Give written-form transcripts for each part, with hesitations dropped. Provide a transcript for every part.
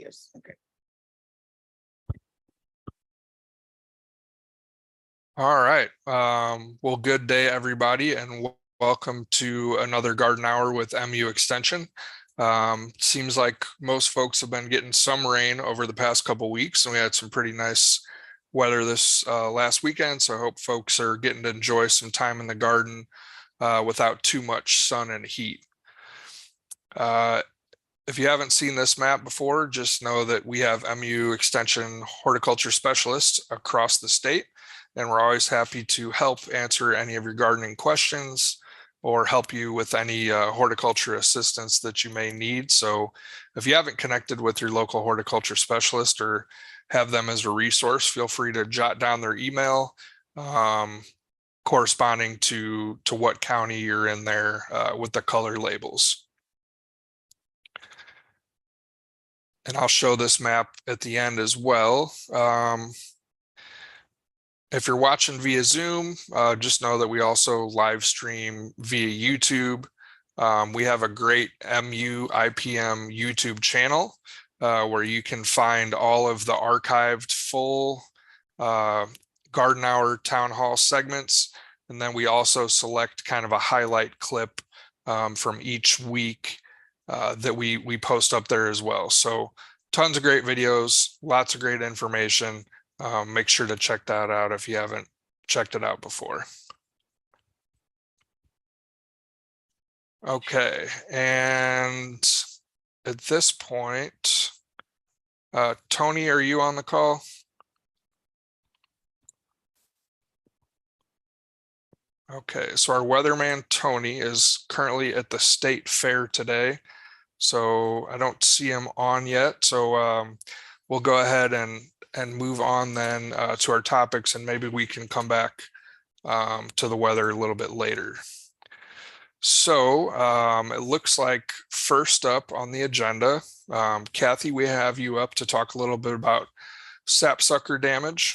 is. Okay. All right. Well, good day, everybody, and welcome to another Garden Hour with MU Extension. Seems like most folks have been getting some rain over the past couple weeks, and we had some pretty nice weather this last weekend. So I hope folks are getting to enjoy some time in the garden without too much sun and heat. If you haven't seen this map before, just know that we have MU Extension horticulture specialists across the state, and we're always happy to help answer any of your gardening questions or help you with any horticulture assistance that you may need. So if you haven't connected with your local horticulture specialist or have them as a resource, feel free to jot down their email corresponding to what county you're in there with the color labels. And I'll show this map at the end as well. If you're watching via Zoom, just know that we also live stream via YouTube. We have a great MU IPM YouTube channel where you can find all of the archived full Garden Hour Town Hall segments. And then we also select kind of a highlight clip from each week that we post up there as well. So tons of great videos, lots of great information. Make sure to check that out if you haven't checked it out before. Okay, and at this point, Tony, are you on the call? Okay, so our weatherman Tony is currently at the state fair today, so I don't see him on yet. So we'll go ahead and move on then to our topics, and maybe we can come back to the weather a little bit later. So it looks like first up on the agenda, Kathi, we have you up to talk a little bit about sapsucker damage.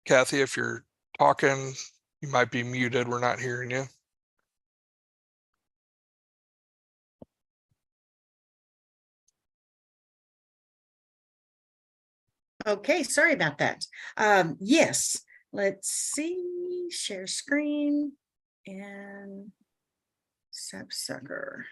Kathi, if you're talking, you might be muted. We're not hearing you. Okay, sorry about that. Yes, let's see, share screen and sapsucker.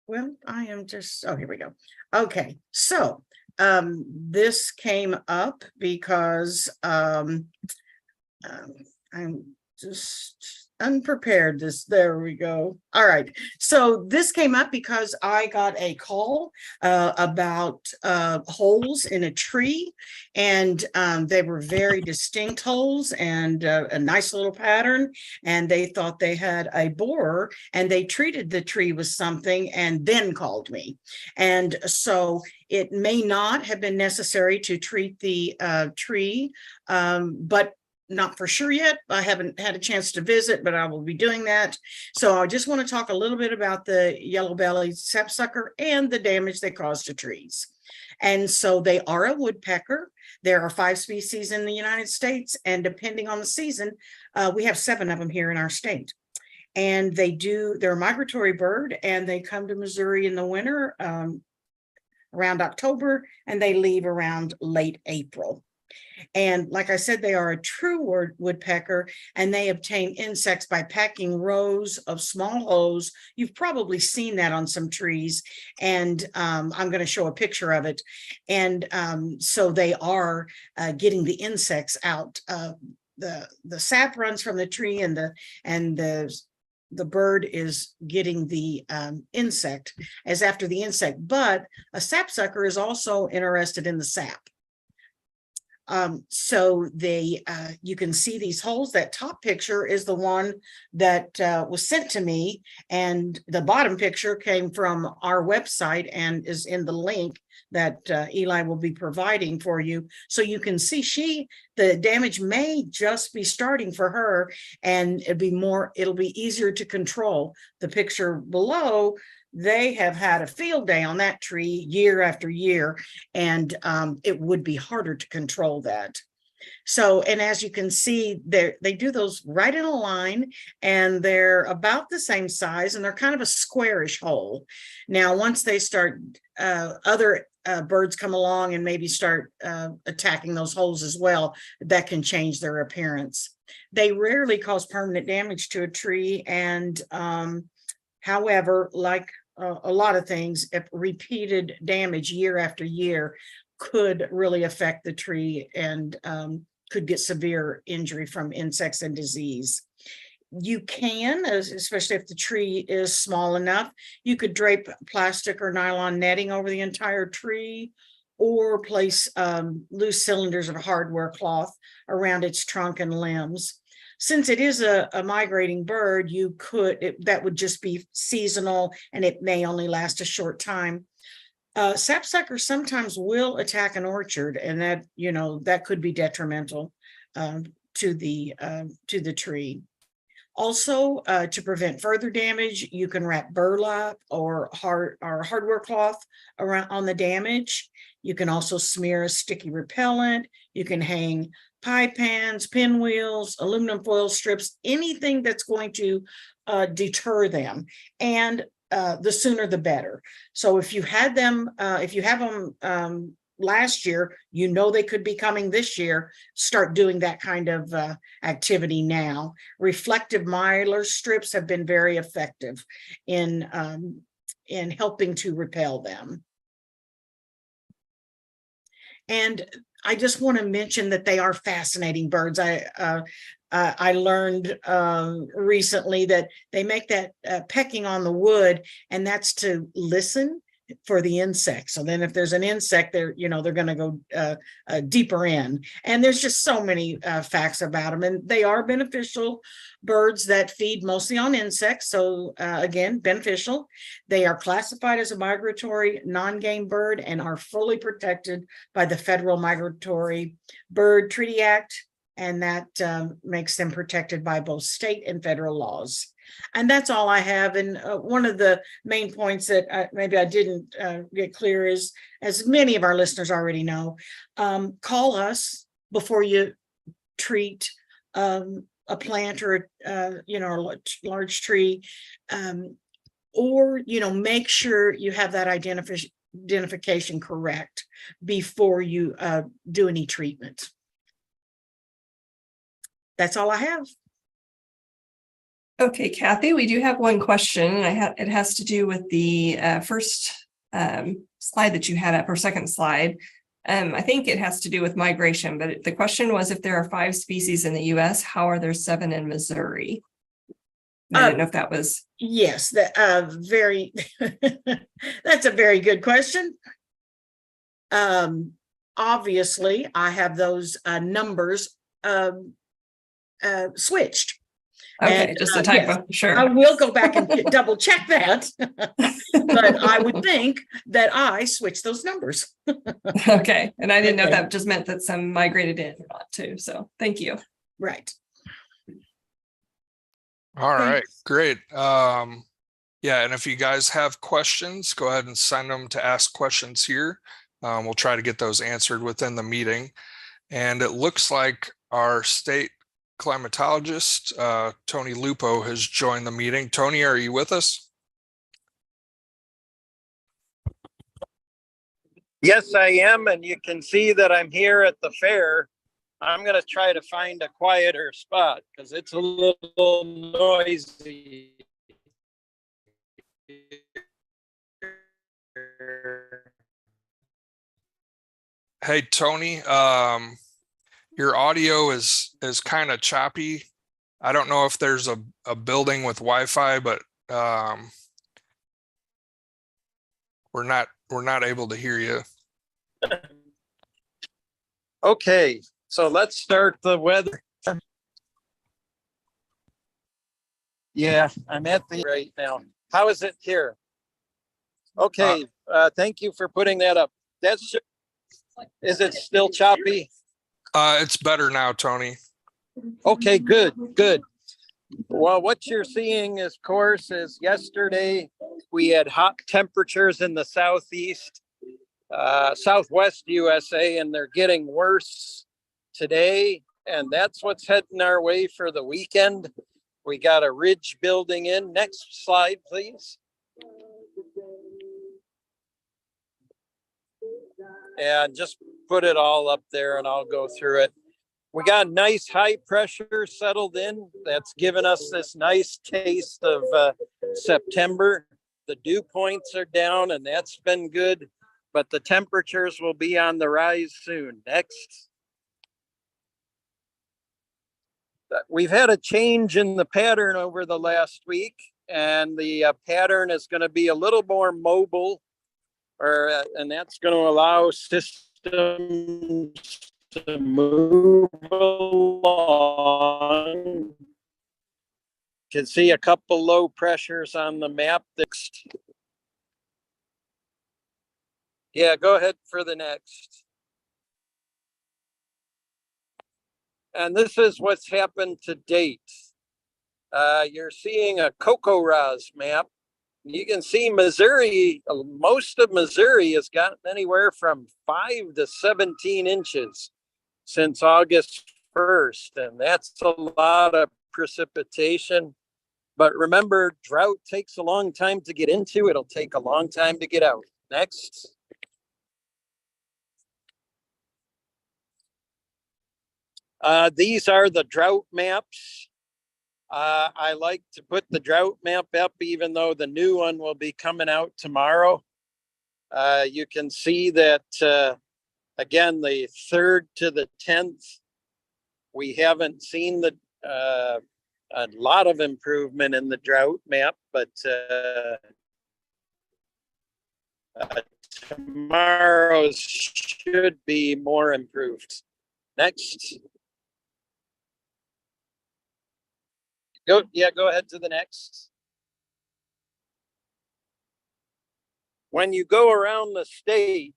Well, I am just, oh, here we go. Okay, so this came up because I'm just unprepared. There we go. All right, so this came up because I got a call about holes in a tree, and they were very distinct holes and a nice little pattern, and they thought they had a borer, and they treated the tree with something and then called me. And so it may not have been necessary to treat the tree, but not for sure yet. I haven't had a chance to visit, but I will be doing that. So I just want to talk a little bit about the yellow-bellied sapsucker and the damage they cause to trees. And so they are a woodpecker. There are 5 species in the United States, and depending on the season, we have 7 of them here in our state. And they're a migratory bird, and they come to Missouri in the winter around October, and they leave around late April. And like I said, they are a true woodpecker, and they obtain insects by packing rows of small holes. You've probably seen that on some trees, and I'm going to show a picture of it. And so they are getting the insects out. The sap runs from the tree, and the bird is getting the insect as after the insect. But a sapsucker is also interested in the sap. So you can see these holes. That top picture is the one that was sent to me, and the bottom picture came from our website and is in the link that Eli will be providing for you. So you can see the damage may just be starting for her, and it'll be easier to control. The picture below, they have had a field day on that tree year after year, and it would be harder to control that. So, and as you can see, they do those right in a line, and they're about the same size, and they're kind of a squarish hole. Now, once they start, other birds come along and maybe start attacking those holes as well, that can change their appearance. They rarely cause permanent damage to a tree, and however, like a lot of things, if repeated damage year after year could really affect the tree, and could get severe injury from insects and disease. You can, especially if the tree is small enough, you could drape plastic or nylon netting over the entire tree, or place loose cylinders of hardware cloth around its trunk and limbs. Since it is a migrating bird, that would just be seasonal, and it may only last a short time. Sapsuckers sometimes will attack an orchard, and that could be detrimental to the tree. Also, to prevent further damage, you can wrap burlap or hardware cloth around on the damage. You can also smear a sticky repellent. You can hang pie pans, pinwheels, aluminum foil strips, anything that's going to deter them. And the sooner the better. So if you have them last year, they could be coming this year, start doing that kind of activity now. Reflective mylar strips have been very effective in helping to repel them. And I just want to mention that they are fascinating birds. I learned recently that they make that pecking on the wood, and that's to listen for the insects. So then if there's an insect, they're going to go deeper in. And there's just so many facts about them. And they are beneficial birds that feed mostly on insects. So again, beneficial. They are classified as a migratory non-game bird and are fully protected by the Federal Migratory Bird Treaty Act. And that makes them protected by both state and federal laws. And that's all I have. And one of the main points that maybe I didn't get clear is, as many of our listeners already know, call us before you treat a plant or a large tree, or make sure you have that identification correct before you do any treatment. That's all I have. Okay, Kathi, we do have one question, and it has to do with the first slide that you had up, or second slide. I think it has to do with migration, but the question was, if there are 5 species in the U.S., how are there 7 in Missouri? I didn't know if that was... Yes, that's a very good question. Obviously, I have those numbers switched. Okay, and, just a typo. Yes, sure. I will go back and double check that, but I would think that I switched those numbers. Okay, and I didn't know if that just meant that some migrated in or not too. So thank you. Right. All right, great. Yeah, and if you guys have questions, go ahead and send them to Ask Questions here. We'll try to get those answered within the meeting. And it looks like our state climatologist, Tony Lupo, has joined the meeting. Tony, are you with us? Yes, I am, and you can see that I'm here at the fair. I'm going to try to find a quieter spot because it's a little noisy. Hey, Tony, your audio is kind of choppy. I don't know if there's a building with Wi-Fi, but we're not able to hear you. Okay, so let's start the weather. Yeah, I'm at the right now. How is it here? Okay, thank you for putting that up. That's, is it still choppy? It's better now, Tony. Okay, good, good. Well, what you're seeing, of course, is yesterday we had hot temperatures in the southeast, southwest USA, and they're getting worse today. And that's what's heading our way for the weekend. We got a ridge building in. Next slide, please. And just put it all up there and I'll go through it. We got nice high pressure settled in. That's given us this nice taste of September. The dew points are down and that's been good, but the temperatures will be on the rise soon. Next. We've had a change in the pattern over the last week, and the pattern is going to be a little more mobile, and that's going to allow systems to move along. You can see a couple low pressures on the map. Yeah, go ahead for the next. And this is what's happened to date. You're seeing a CocoRa's map. You can see Missouri, most of Missouri has gotten anywhere from 5 to 17 inches since August 1st. And that's a lot of precipitation. But remember, drought takes a long time to get into. It'll take a long time to get out. Next. These are the drought maps. I like to put the drought map up, even though the new one will be coming out tomorrow. You can see that, again, the 3rd to the 10th, we haven't seen a lot of improvement in the drought map, but tomorrow's should be more improved. Next. Go ahead to the next. When you go around the state,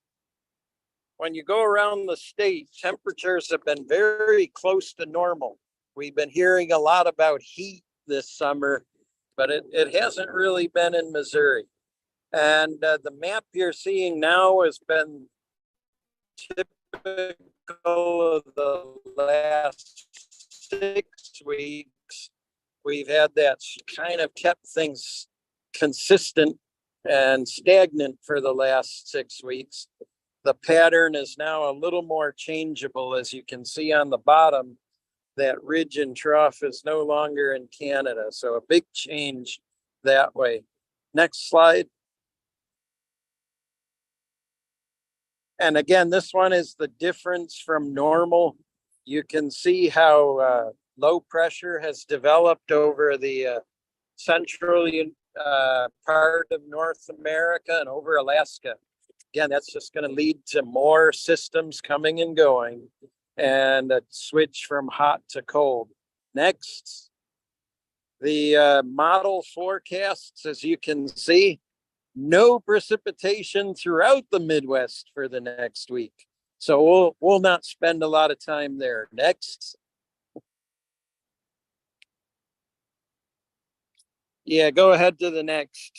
temperatures have been very close to normal. We've been hearing a lot about heat this summer, but it hasn't really been in Missouri. And the map you're seeing now has been typical of the last 6 weeks. We've had that kind of kept things consistent and stagnant for the last 6 weeks. The pattern is now a little more changeable. As you can see on the bottom, that ridge and trough is no longer in Canada. So a big change that way. Next slide. And again, this one is the difference from normal. You can see how low pressure has developed over the central part of North America and over Alaska. Again, that's just going to lead to more systems coming and going and a switch from hot to cold. Next, the model forecasts, as you can see, no precipitation throughout the Midwest for the next week. So we'll not spend a lot of time there. Next. Yeah, go ahead to the next.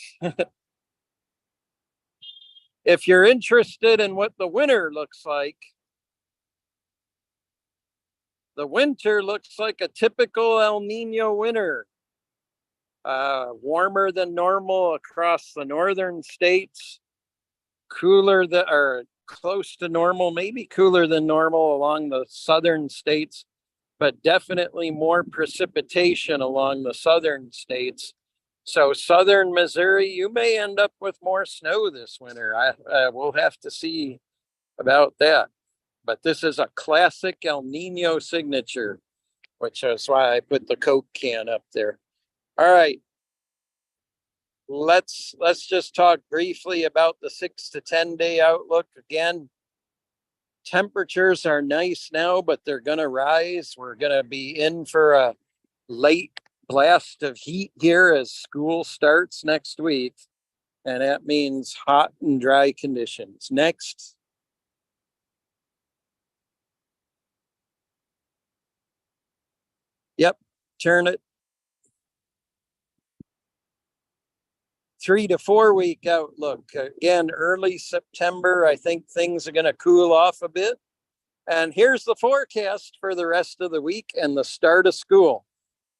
If you're interested in what the winter looks like, the winter looks like a typical El Nino winter. Warmer than normal across the northern states, cooler or close to normal, maybe cooler than normal along the southern states, but definitely more precipitation along the southern states. So southern Missouri, you may end up with more snow this winter. We'll have to see about that. But this is a classic El Nino signature, which is why I put the Coke can up there. All right. Let's just talk briefly about the 6 to 10 day outlook. Again, temperatures are nice now, but they're going to rise. We're going to be in for a late blast of heat here as school starts next week. And that means hot and dry conditions. Next. turn it 3 to 4 week outlook. Again, early September, I think things are going to cool off a bit. And here's the forecast for the rest of the week and the start of school.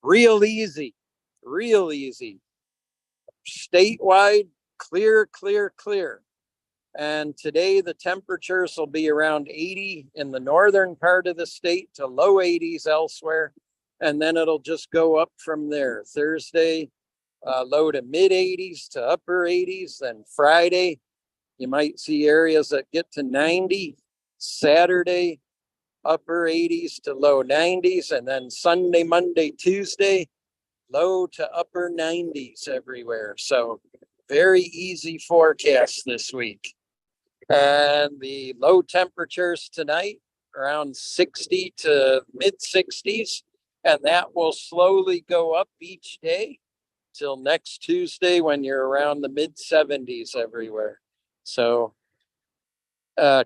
Real easy, real easy. Statewide, clear, clear, clear. And today the temperatures will be around 80 in the northern part of the state to low 80s elsewhere. And then it'll just go up from there. Thursday, low to mid 80s to upper 80s. Then Friday, you might see areas that get to 90. Saturday, upper 80s to low 90s. And then Sunday, Monday, Tuesday, low to upper 90s everywhere. So very easy forecast this week. And the low temperatures tonight around 60 to mid 60s. And that will slowly go up each day till next Tuesday when you're around the mid 70s everywhere. So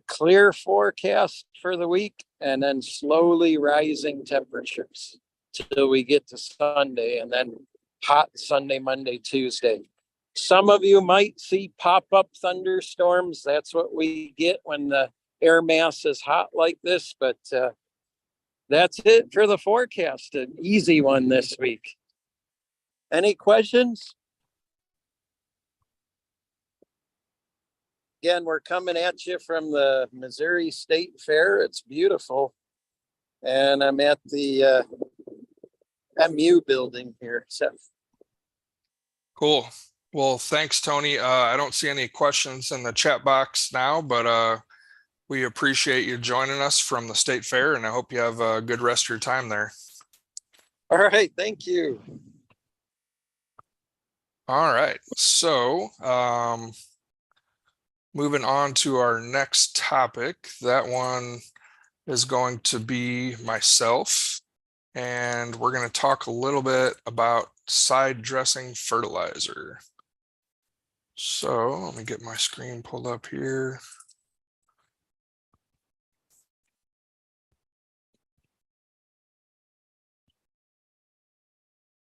clear forecast for the week and then slowly rising temperatures till we get to Sunday, and then hot Sunday, Monday, Tuesday. Some of you might see pop-up thunderstorms. That's what we get when the air mass is hot like this, but that's it for the forecast. An easy one this week. Any questions? Again, we're coming at you from the Missouri State Fair. It's beautiful. And I'm at the MU building here. So. Cool. Well, thanks, Tony. I don't see any questions in the chat box now, but we appreciate you joining us from the State Fair, and I hope you have a good rest of your time there. All right. Thank you. All right. So moving on to our next topic, that one is going to be myself. And we're going to talk a little bit about side dressing fertilizer. So let me get my screen pulled up here.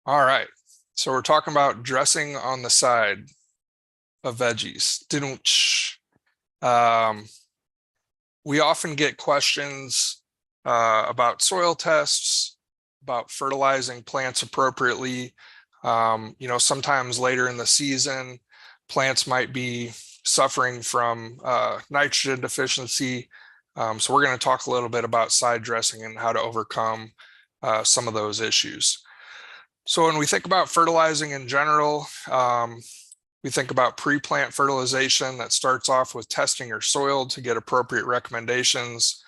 All right. So we're talking about dressing on the side of veggies. We often get questions about soil tests, about fertilizing plants appropriately. Sometimes later in the season, plants might be suffering from nitrogen deficiency. So we're going to talk a little bit about side dressing and how to overcome some of those issues. So when we think about fertilizing in general, we think about pre-plant fertilization that starts off with testing your soil to get appropriate recommendations.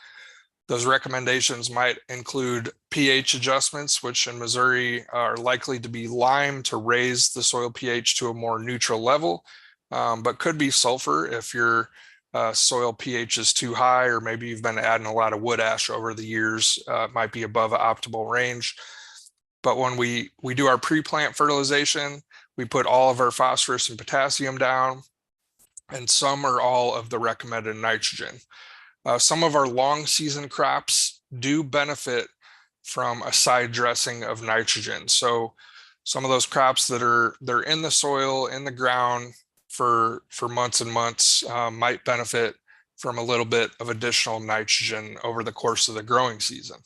Those recommendations might include pH adjustments, which in Missouri are likely to be lime to raise the soil pH to a more neutral level, but could be sulfur if your soil pH is too high, or maybe you've been adding a lot of wood ash over the years, it might be above an optimal range. But when we do our pre-plant fertilization, we put all of our phosphorus and potassium down, and some or all of the recommended nitrogen. Some of our long season crops do benefit from a side dressing of nitrogen. So some of those crops they're in the soil, in the ground for months and months might benefit from a little bit of additional nitrogen over the course of the growing season.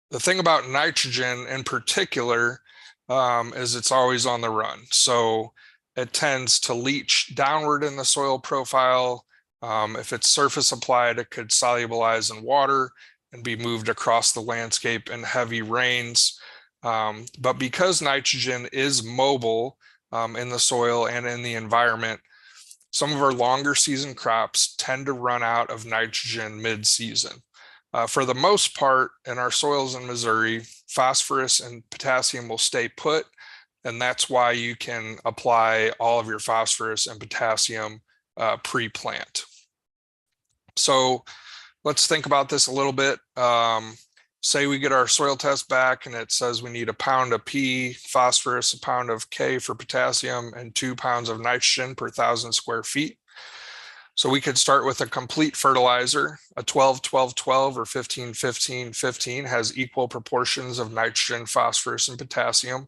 The thing about nitrogen in particular is it's always on the run. So it tends to leach downward in the soil profile. If it's surface applied, it could solubilize in water and be moved across the landscape in heavy rains. But because nitrogen is mobile in the soil and in the environment, some of our longer season crops tend to run out of nitrogen mid-season. For the most part, in our soils in Missouri, phosphorus and potassium will stay put, and that's why you can apply all of your phosphorus and potassium pre-plant. So let's think about this a little bit. Say we get our soil test back and it says we need 1 pound of P phosphorus, 1 pound of K for potassium, and 2 pounds of nitrogen per 1,000 square feet. So we could start with a complete fertilizer. A 12-12-12 or 15-15-15 has equal proportions of nitrogen, phosphorus, and potassium.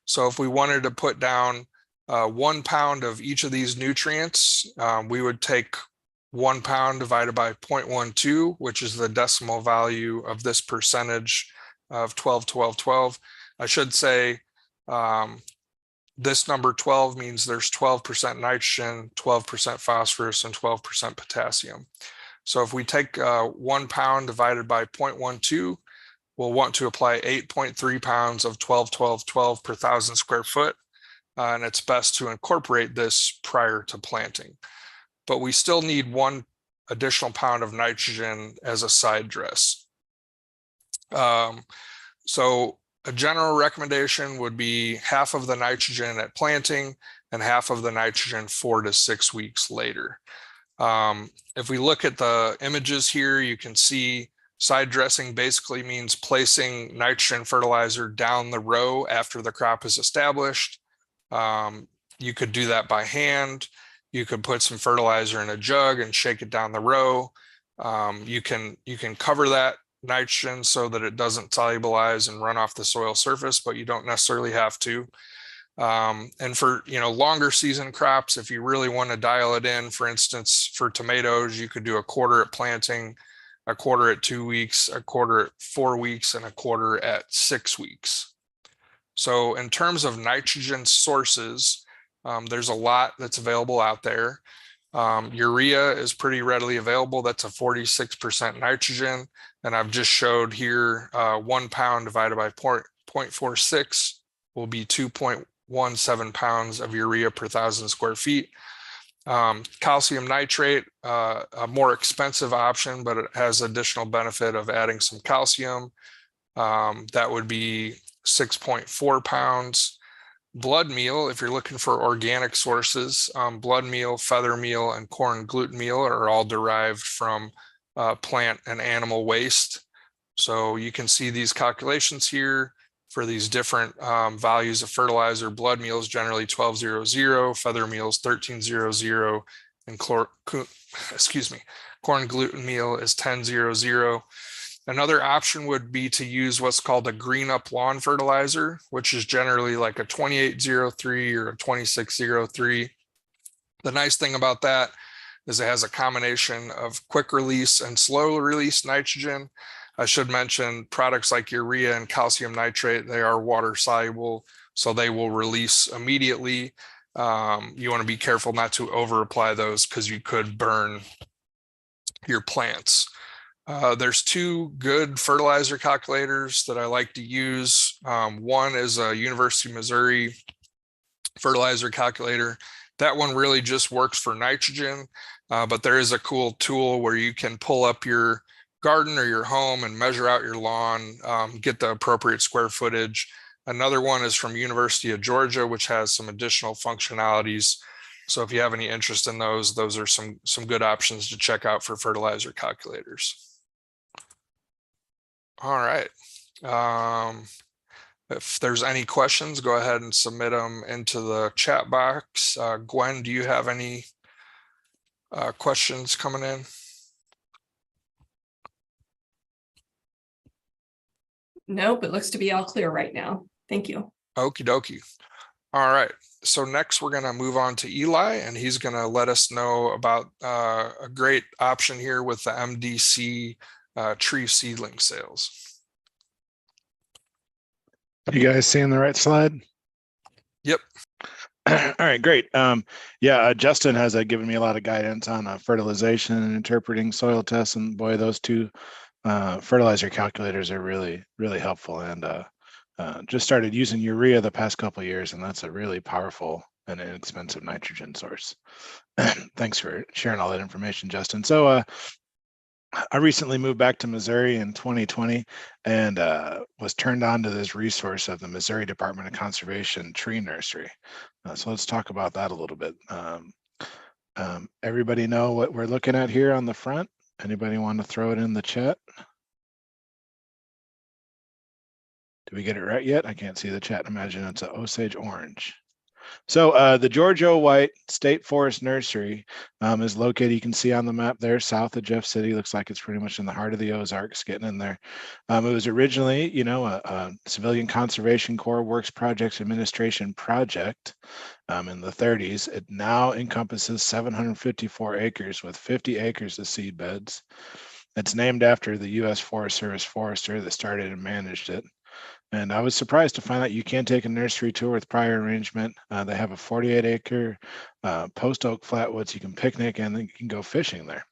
So if we wanted to put down 1 pound of each of these nutrients, we would take 1 pound divided by 0.12, which is the decimal value of this percentage of 12-12-12. I should say this number 12 means there's 12% nitrogen, 12% phosphorus, and 12% potassium. So if we take 1 pound divided by 0.12, we'll want to apply 8.3 pounds of 12-12-12 per 1,000 square foot. And it's best to incorporate this prior to planting. But we still need 1 additional pound of nitrogen as a side dress. So a general recommendation would be half of the nitrogen at planting and half of the nitrogen 4 to 6 weeks later. If we look at the images here, you can see side dressing basically means placing nitrogen fertilizer down the row after the crop is established. You could do that by hand. You could put some fertilizer in a jug and shake it down the row. You can cover that nitrogen so that it doesn't solubilize and run off the soil surface, but you don't necessarily have to. And for longer season crops, if you really want to dial it in, for instance, for tomatoes, you could do a quarter at planting, a quarter at 2 weeks, a quarter at 4 weeks, and a quarter at 6 weeks. So in terms of nitrogen sources, there's a lot that's available out there. Urea is pretty readily available. That's a 46% nitrogen. And I've just showed here 1 pound divided by 0.46 will be 2.17 pounds of urea per 1,000 square feet. Calcium nitrate, a more expensive option, but it has additional benefit of adding some calcium. That would be 6.4 pounds. Blood meal, if you're looking for organic sources, blood meal, feather meal, and corn gluten meal are all derived from plant and animal waste. So you can see these calculations here for these different values of fertilizer. Blood meal is generally 1200, feather meal is 1300, and corn gluten meal is 1000. Another option would be to use what's called a green up lawn fertilizer, which is generally like a 2803 or a 2603. The nice thing about that is it has a combination of quick release and slow release nitrogen. I should mention products like urea and calcium nitrate, they are water soluble, so they will release immediately. You want to be careful not to over apply those because you could burn your plants. There's 2 good fertilizer calculators that I like to use. One is a University of Missouri fertilizer calculator. That one really just works for nitrogen, but there is a cool tool where you can pull up your garden or your home and measure out your lawn, get the appropriate square footage. Another one is from University of Georgia, which has some additional functionalities. So if you have any interest in those are some good options to check out for fertilizer calculators. All right. If there's any questions, go ahead and submit them into the chat box. Gwen, do you have any questions coming in? Nope, it looks to be all clear right now. Thank you. Okie dokie. All right. So next we're going to move on to Eli, and he's going to let us know about a great option here with the MDC tree seedling sales. You guys seeing the right slide? Yep. All right, great. Justin has given me a lot of guidance on fertilization and interpreting soil tests, and boy, those 2 fertilizer calculators are really, really helpful. And just started using urea the past couple of years, and that's a really powerful and inexpensive nitrogen source. Thanks for sharing all that information, Justin. So I recently moved back to Missouri in 2020 and was turned on to this resource of the Missouri Department of Conservation Tree Nursery. So let's talk about that a little bit. Everybody know what we're looking at here on the front? Anybody want to throw it in the chat? Did we get it right yet? I can't see the chat. Imagine it's an Osage orange. So the George O. White State Forest Nursery is located, you can see on the map there, south of Jeff City. Looks like it's pretty much in the heart of the Ozarks, getting in there. It was originally, a Civilian Conservation Corps Works Projects Administration project in the 30s. It now encompasses 754 acres with 50 acres of seed beds. It's named after the U.S. Forest Service forester that started and managed it. And I was surprised to find out you can take a nursery tour with prior arrangement. They have a 48-acre post oak flatwoods. You can picnic and then you can go fishing there.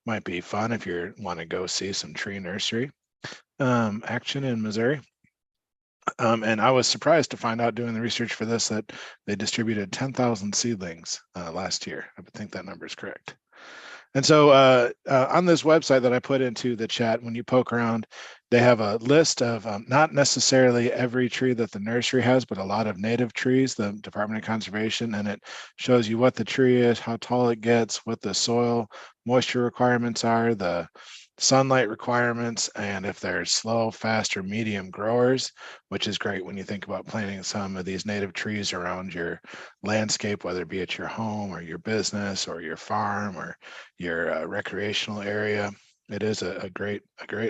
Might be fun if you want to go see some tree nursery action in Missouri. And I was surprised to find out doing the research for this that they distributed 10,000 seedlings last year. I would think that number is correct. And so on this website that I put into the chat, when you poke around, they have a list of not necessarily every tree that the nursery has, but a lot of native trees, the Department of Conservation, and it shows you what the tree is, how tall it gets, what the soil moisture requirements are, the sunlight requirements, and if they're slow, fast, or medium growers, which is great when you think about planting some of these native trees around your landscape, whether it be at your home or your business or your farm or your recreational area. It is a great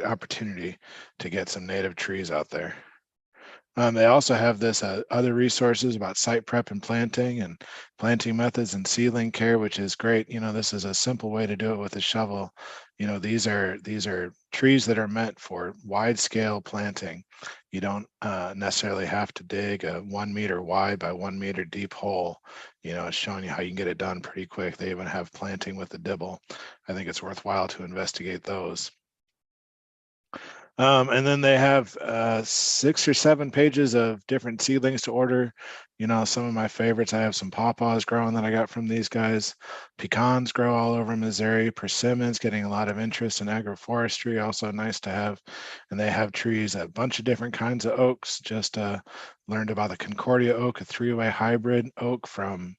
opportunity to get some native trees out there. They also have this other resources about site prep and planting methods and seedling care, which is great. This is a simple way to do it with a shovel. These are trees that are meant for wide scale planting. You don't necessarily have to dig a 1 meter wide by 1 meter deep hole. It's showing you how you can get it done pretty quick. They even have planting with a dibble. I think it's worthwhile to investigate those. And then they have 6 or 7 pages of different seedlings to order. Some of my favorites, I have some pawpaws growing that I got from these guys. Pecans grow all over Missouri. Persimmons getting a lot of interest in agroforestry, also nice to have. And they have trees, a bunch of different kinds of oaks. Just learned about the Concordia oak, a 3-way hybrid oak from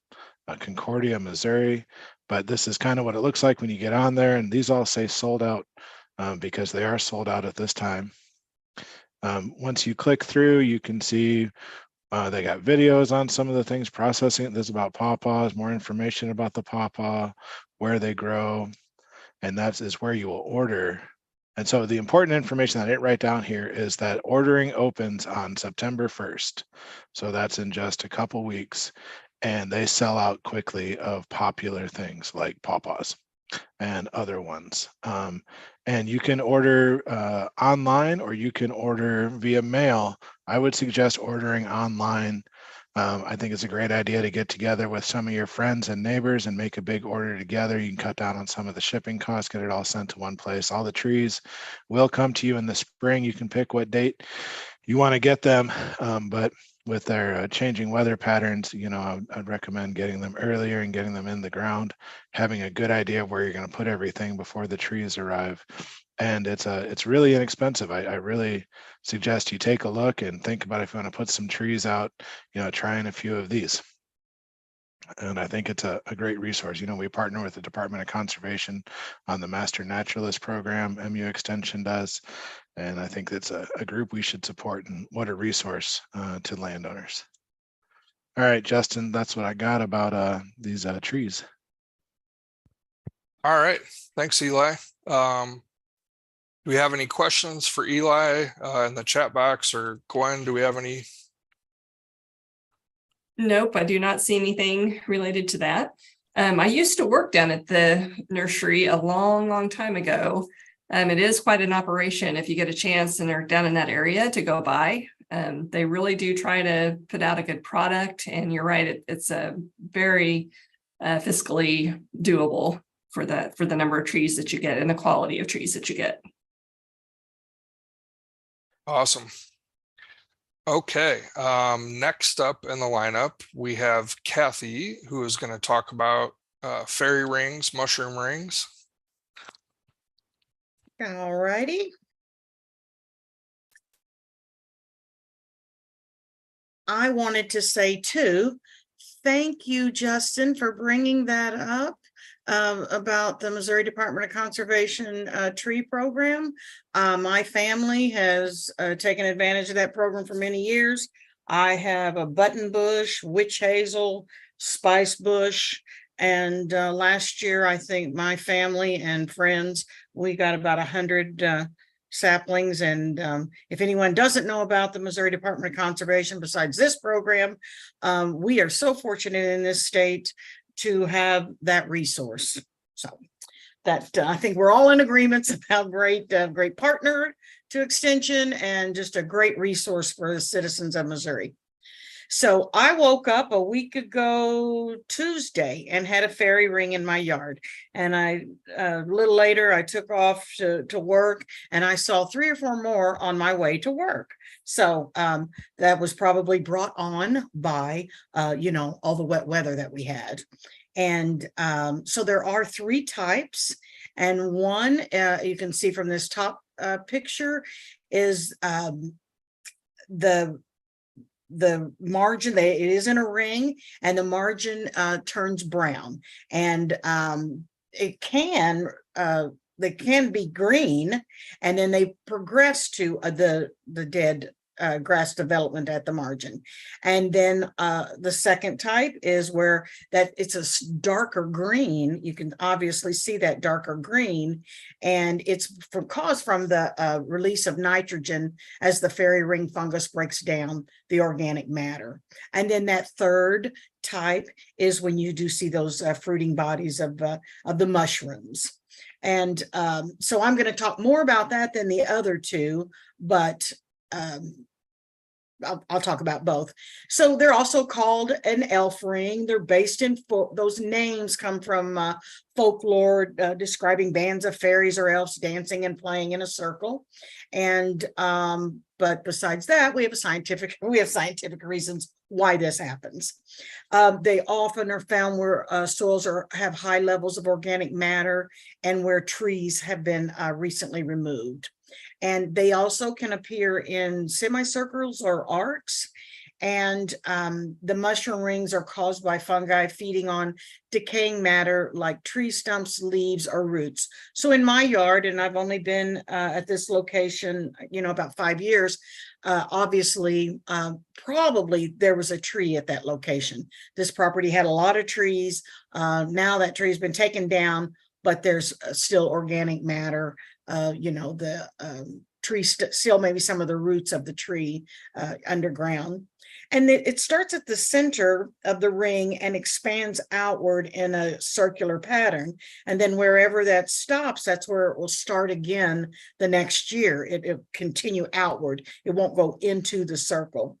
Concordia, Missouri. But this is kind of what it looks like when you get on there. And these all say sold out. Because they are sold out at this time. Once you click through, you can see they got videos on some of the things processing. This is about pawpaws, more information about the pawpaw, where they grow, and that is where you will order. And so the important information that I didn't write down here is that ordering opens on September 1st. So that's in just a couple weeks, and they sell out quickly of popular things like pawpaws and other ones. And you can order online or you can order via mail. I would suggest ordering online. I think it's a great idea to get together with some of your friends and neighbors and make a big order together. You can cut down on some of the shipping costs, get it all sent to one place. All the trees will come to you in the spring. You can pick what date you want to get them, but with their changing weather patterns, I'd recommend getting them earlier and getting them in the ground, having a good idea of where you're going to put everything before the trees arrive. And it's really inexpensive. I really suggest you take a look and think about if you want to put some trees out, trying a few of these. And I think it's a great resource. We partner with the Department of Conservation on the Master Naturalist program, MU Extension does. And I think that's a group we should support, and what a resource to landowners. All right, Justin, that's what I got about these trees. All right, thanks, Eli. Do we have any questions for Eli in the chat box, or Gwen, do we have any? Nope, I do not see anything related to that. I used to work down at the nursery a long time ago. It is quite an operation if you get a chance and are down in that area to go by. They really do try to put out a good product, and you're right, it's a very fiscally doable for the number of trees that you get and the quality of trees that you get. Awesome. Okay, next up in the lineup, we have Kathi, who is going to talk about fairy rings, mushroom rings. All righty. I wanted to say too, thank you, Justin, for bringing that up about the Missouri Department of Conservation tree program. My family has taken advantage of that program for many years. I have a button bush, witch hazel, spice bush. And last year, I think my family and friends, we got about 100 saplings. And if anyone doesn't know about the Missouri Department of Conservation, besides this program, we are so fortunate in this state to have that resource. So that I think we're all in agreement about great partner to Extension and just a great resource for the citizens of Missouri. So I woke up a week ago Tuesday and had a fairy ring in my yard. And a little later, I took off to work and I saw 3 or 4 more on my way to work. So that was probably brought on by, all the wet weather that we had. And so there are 3 types. And one you can see from this top picture is the margin. It is in a ring and the margin turns brown, and it can they can be green, and then they progress to the dead grass development at the margin. And then the second type is where that it's a darker green. You can obviously see that darker green, and it's caused from the release of nitrogen as the fairy ring fungus breaks down the organic matter. And then that third type is when you do see those fruiting bodies of the mushrooms. And so I'm going to talk more about that than the other 2, but I'll talk about both. So they're also called an elf ring. They're based in those names come from folklore describing bands of fairies or elves dancing and playing in a circle. And but besides that, we have scientific reasons why this happens. They often are found where soils have high levels of organic matter and where trees have been recently removed. And they also can appear in semicircles or arcs. And the mushroom rings are caused by fungi feeding on decaying matter like tree stumps, leaves, or roots. So in my yard, and I've only been at this location, about 5 years, obviously, probably there was a tree at that location. This property had a lot of trees. Now that tree has been taken down, but there's still organic matter. The tree still maybe some of the roots of the tree underground. And it starts at the center of the ring and expands outward in a circular pattern. And then wherever that stops, that's where it will start again the next year. It'll continue outward. It won't go into the circle.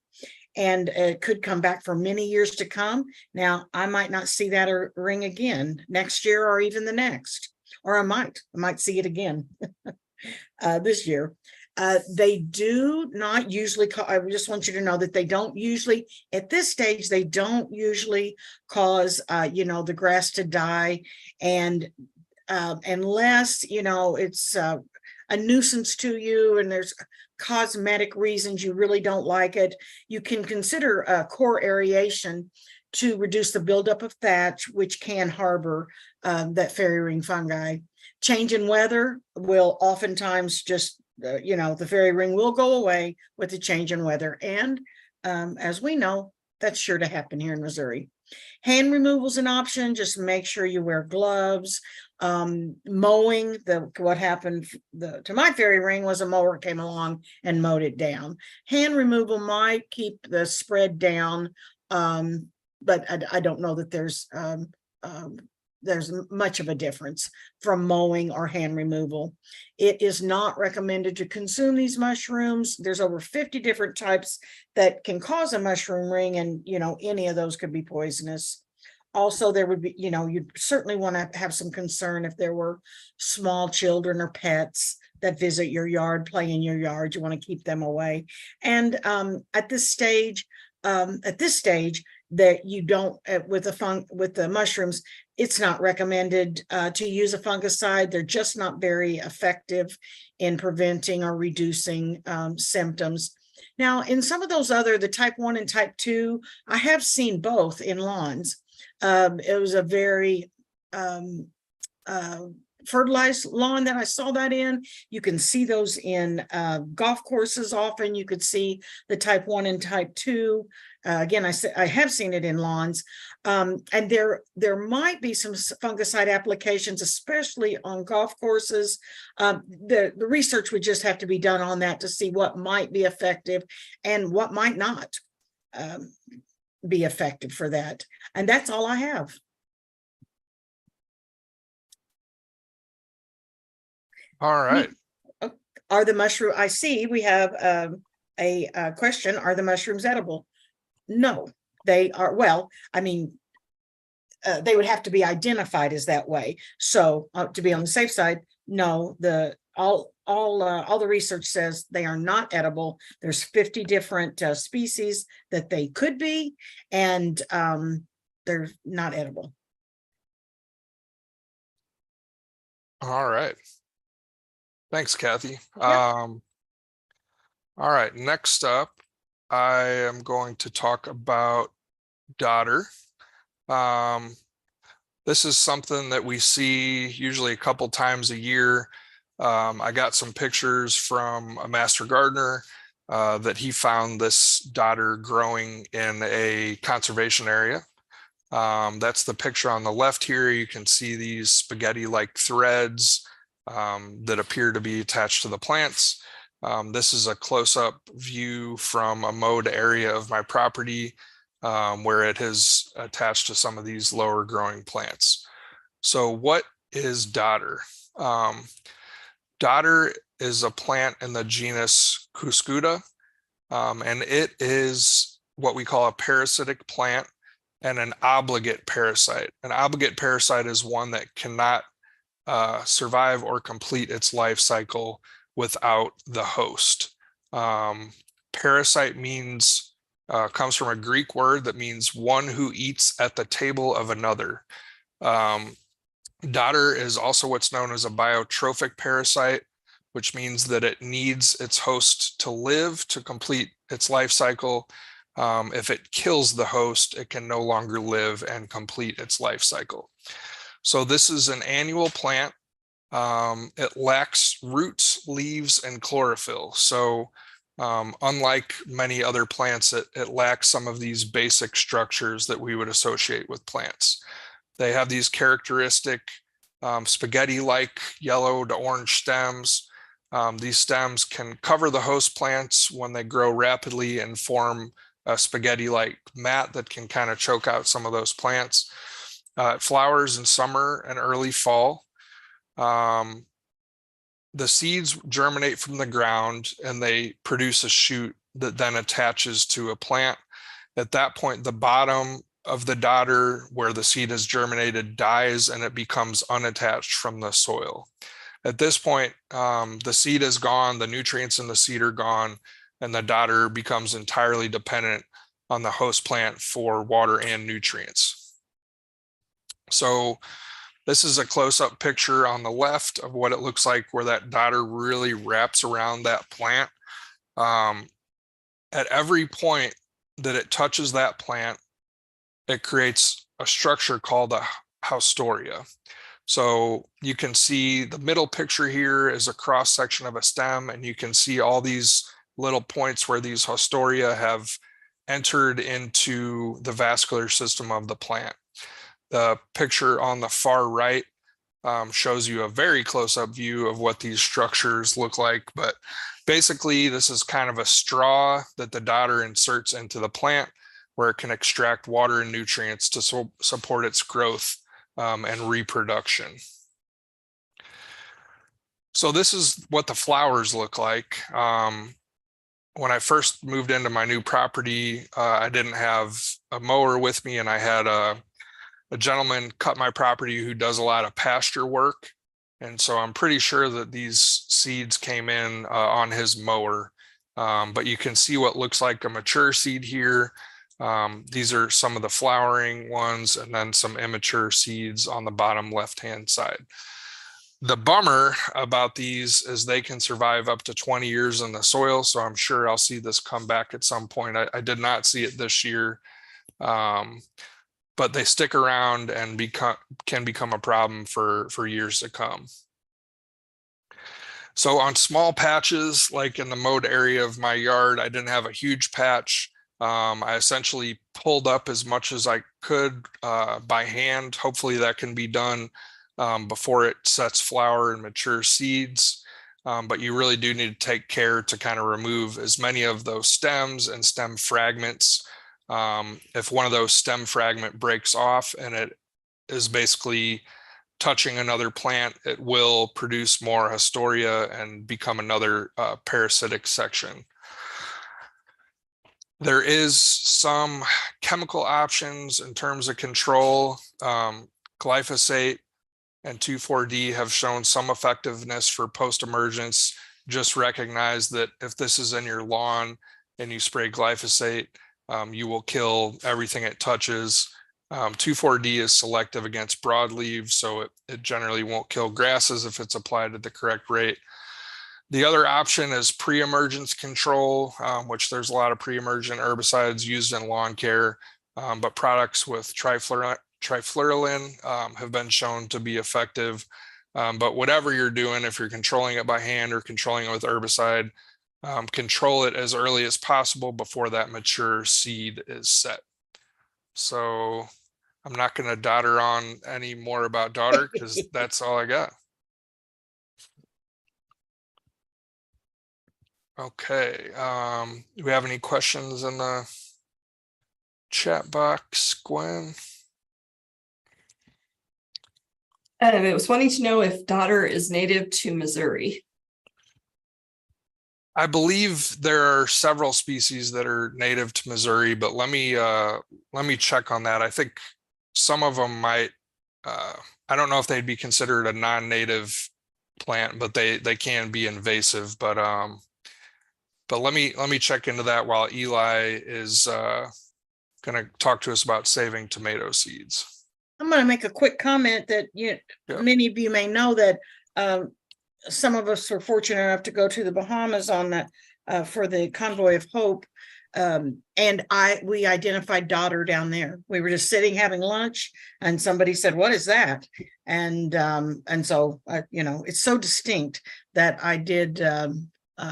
And it could come back for many years to come. Now, I might not see that ring again next year or even the next. Or I might see it again this year. They do not usually I just want you to know that they don't usually, at this stage, they don't usually cause, the grass to die. And unless, it's a nuisance to you and there's cosmetic reasons you really don't like it, you can consider core aeration to reduce the buildup of thatch, which can harbor that fairy ring fungi. Change in weather will oftentimes just, the fairy ring will go away with the change in weather. And as we know, that's sure to happen here in Missouri. Hand removal is an option. Just make sure you wear gloves. Mowing, what happened to my fairy ring was a mower came along and mowed it down. Hand removal might keep the spread down, but I don't know that there's much of a difference from mowing or hand removal. It is not recommended to consume these mushrooms. There's over 50 different types that can cause a mushroom ring, and any of those could be poisonous. Also, there would be, you'd certainly want to have some concern if there were small children or pets that visit your yard, play in your yard. You want to keep them away. And at this stage, that you don't with the mushrooms, it's not recommended to use a fungicide. They're just not very effective in preventing or reducing symptoms. Now, in some of those the type 1 and type 2, I have seen both in lawns. It was a very fertilized lawn that I saw that in. You can see those in golf courses often. You could see the type 1 and type 2. Again, I have seen it in lawns. And there might be some fungicide applications, especially on golf courses. The research would just have to be done on that to see what might be effective and what might not be effective for that. And that's all I have. All right. Are the mushroom, I see we have a question, are the mushrooms edible? No, they are, well, I mean, they would have to be identified as that way. So to be on the safe side, no, all the research says they are not edible. There's 50 different species that they could be, and they're not edible. All right. Thanks, Kathi. Yeah. All right, next up, I am going to talk about dodder. This is something that we see usually a couple times a year. I got some pictures from a master gardener that he found this dodder growing in a conservation area. That's the picture on the left here. You can see these spaghetti-like threads that appear to be attached to the plants. This is a close-up view from a mowed area of my property where it has attached to some of these lower growing plants. So what is dodder? Dodder is a plant in the genus Cuscuta, and it is what we call a parasitic plant and an obligate parasite. An obligate parasite is one that cannot survive or complete its life cycle without the host. Parasite means comes from a Greek word that means one who eats at the table of another. Dodder is also what's known as a biotrophic parasite, which means that it needs its host to live to complete its life cycle. If it kills the host, it can no longer live and complete its life cycle. So this is an annual plant. It lacks roots, leaves, and chlorophyll. So unlike many other plants, it lacks some of these basic structures that we would associate with plants. They have these characteristic spaghetti-like yellow to orange stems. These stems can cover the host plants when they grow rapidly and form a spaghetti-like mat that can kind of choke out some of those plants. It flowers in summer and early fall. The seeds germinate from the ground and they produce a shoot that then attaches to a plant. At that point, the bottom of the dodder where the seed has germinated dies and it becomes unattached from the soil. At this point, the seed is gone, the nutrients in the seed are gone, and the dodder becomes entirely dependent on the host plant for water and nutrients. So this is a close-up picture on the left of what it looks like where that dodder really wraps around that plant. At every point that it touches that plant, it creates a structure called a haustoria. So you can see the middle picture here is a cross section of a stem, and you can see all these little points where these haustoria have entered into the vascular system of the plant. The picture on the far right shows you a very close-up view of what these structures look like. But basically, this is kind of a straw that the dodder inserts into the plant where it can extract water and nutrients to support its growth and reproduction. So this is what the flowers look like. When I first moved into my new property, I didn't have a mower with me, and I had a gentleman cut my property who does a lot of pasture work. And so I'm pretty sure that these seeds came in on his mower. But you can see what looks like a mature seed here. These are some of the flowering ones, and then some immature seeds on the bottom left-hand side. The bummer about these is they can survive up to 20 years in the soil. So I'm sure I'll see this come back at some point. I did not see it this year. but they stick around and can become a problem for years to come. So on small patches, like in the mowed area of my yard, I didn't have a huge patch. I essentially pulled up as much as I could by hand. Hopefully that can be done before it sets flower and mature seeds. But you really do need to take care to kind of remove as many of those stems and stem fragments. If one of those stem fragment breaks off and it is basically touching another plant, it will produce more Historia and become another parasitic section. There is some chemical options in terms of control. Glyphosate and 2,4-D have shown some effectiveness for post-emergence. Just recognize that if this is in your lawn and you spray glyphosate, you will kill everything it touches. 2,4-D is selective against broadleaves, so it generally won't kill grasses if it's applied at the correct rate. The other option is pre-emergence control, which there's a lot of pre-emergent herbicides used in lawn care, but products with trifluralin have been shown to be effective. But whatever you're doing, if you're controlling it by hand or controlling it with herbicide, control it as early as possible before that mature seed is set. So I'm not going to dodder on any more about dodder because that's all I got. Okay. Do we have any questions in the chat box, Gwen? It was wanting to know if dodder is native to Missouri. I believe there are several species that are native to Missouri, but let me check on that. I think some of them might. I don't know if they'd be considered a non-native plant, but they can be invasive. But let me check into that while Eli is going to talk to us about saving tomato seeds. I'm going to make a quick comment that many of you may know that some of us were fortunate enough to go to the Bahamas on that for the Convoy of Hope, and we identified dodder down there. We were just sitting having lunch, and somebody said, "What is that?" And so it's so distinct that I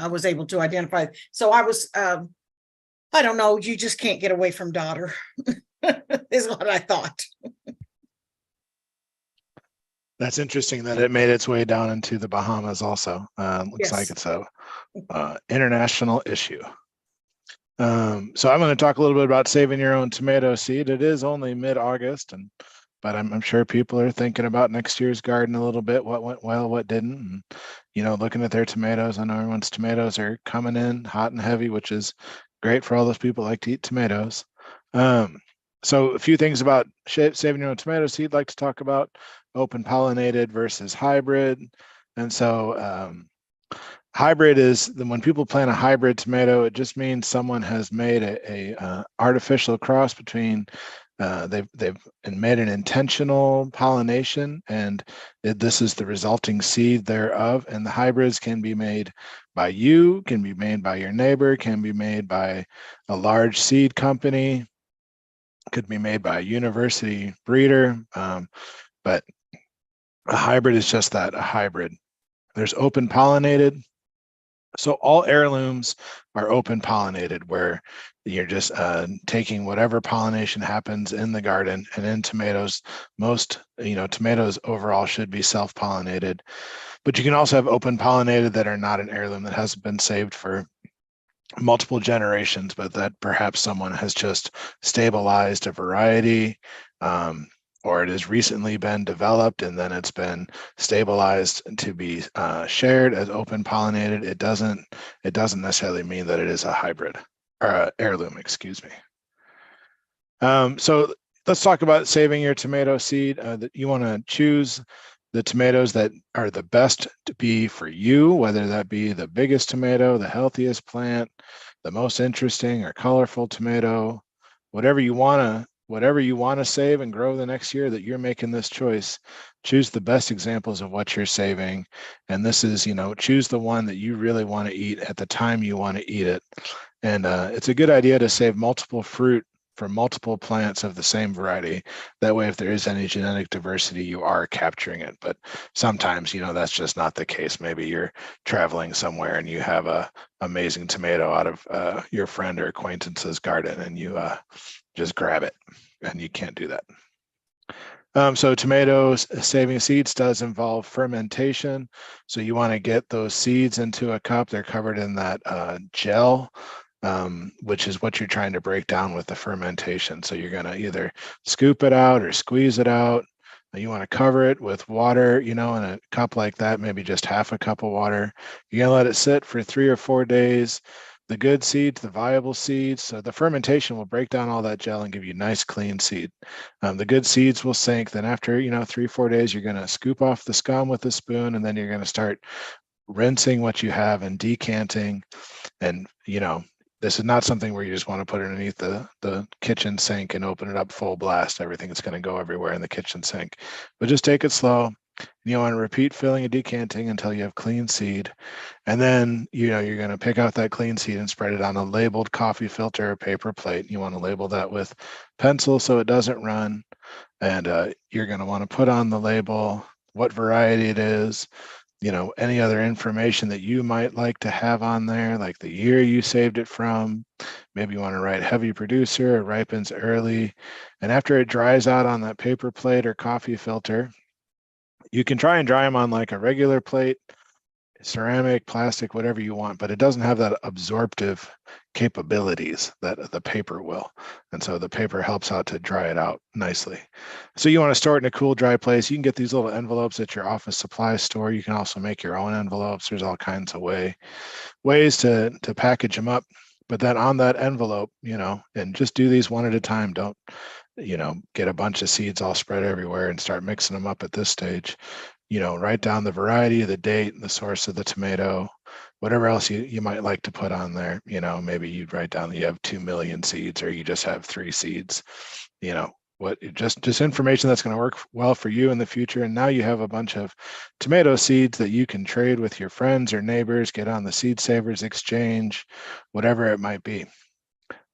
was able to identify. So I was I don't know. You just can't get away from dodder, is what I thought. That's interesting that it made its way down into the Bahamas also. Looks like it's a international issue. So I'm going to talk a little bit about saving your own tomato seed. It is only mid-August, but I'm sure people are thinking about next year's garden a little bit, what went well, what didn't, and, looking at their tomatoes. I know everyone's tomatoes are coming in hot and heavy, which is great for all those people who like to eat tomatoes. So a few things about saving your own tomato seed. I'd like to talk about open pollinated versus hybrid. And so hybrid is when people plant a hybrid tomato, it just means someone has made a artificial cross between they've made an intentional pollination, and this is the resulting seed thereof. And the hybrids can be made by you, can be made by your neighbor, can be made by a large seed company, could be made by a university breeder, but a hybrid is just that, a hybrid. There's open pollinated. So all heirlooms are open pollinated, where you're just taking whatever pollination happens in the garden. And in tomatoes, most tomatoes overall should be self-pollinated. But you can also have open pollinated that are not an heirloom, that hasn't been saved for multiple generations, but that perhaps someone has just stabilized a variety, or it has recently been developed and then it's been stabilized to be shared as open pollinated. It doesn't necessarily mean that it is a hybrid or heirloom, excuse me. So let's talk about saving your tomato seed. That you want to choose the tomatoes that are the best to be for you, whether that be the biggest tomato, the healthiest plant, the most interesting or colorful tomato, whatever you want to save and grow the next year that you're making this choice. Choose the best examples of what you're saving. And this is, choose the one that you really want to eat at the time you want to eat it. And it's a good idea to save multiple fruit for multiple plants of the same variety. That way, if there is any genetic diversity, you are capturing it. But sometimes, that's just not the case. Maybe you're traveling somewhere and you have a amazing tomato out of your friend or acquaintance's garden, and you just grab it, and you can't do that. So tomatoes saving seeds does involve fermentation. So you want to get those seeds into a cup. They're covered in that gel, which is what you're trying to break down with the fermentation. So you're going to either scoop it out or squeeze it out. You want to cover it with water, in a cup like that, maybe just half a cup of water. You're going to let it sit for 3 or 4 days. The good seeds, the viable seeds. So the fermentation will break down all that gel and give you nice, clean seed. The good seeds will sink. Then after, 3 or 4 days, you're going to scoop off the scum with a spoon, and then you're going to start rinsing what you have and decanting. And, this is not something where you just want to put it underneath the kitchen sink and open it up full blast. Everything is going to go everywhere in the kitchen sink. But just take it slow. You want to repeat filling and decanting until you have clean seed. And then, you're going to pick out that clean seed and spread it on a labeled coffee filter or paper plate. You want to label that with pencil so it doesn't run. And you're going to want to put on the label what variety it is, any other information that you might like to have on there, like the year you saved it from. Maybe you want to write heavy producer, it ripens early. And after it dries out on that paper plate or coffee filter, you can try and dry them on like a regular plate, ceramic, plastic, whatever you want, but it doesn't have that absorptive capabilities that the paper will. And so the paper helps out to dry it out nicely. So you want to store it in a cool, dry place. You can get these little envelopes at your office supply store. You can also make your own envelopes. There's all kinds of ways to package them up. But then on that envelope, and just do these one at a time. Don't, get a bunch of seeds all spread everywhere and start mixing them up at this stage. Write down the variety, the date, the source of the tomato, whatever else you might like to put on there. Maybe you'd write down that you have 2 million seeds, or you just have 3 seeds. What just information that's going to work well for you in the future. And now you have a bunch of tomato seeds that you can trade with your friends or neighbors, get on the Seed Savers exchange, whatever it might be.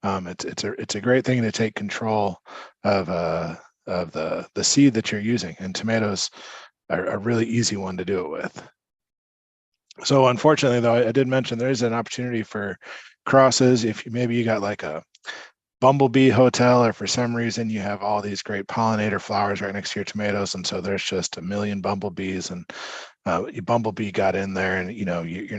It's a great thing to take control of the seed that you're using, and tomatoes are a really easy one to do it with. So unfortunately, though, I did mention there is an opportunity for crosses. If maybe you got like a bumblebee hotel, or for some reason you have all these great pollinator flowers right next to your tomatoes, and so there's just a million bumblebees, and your bumblebee got in there, and you're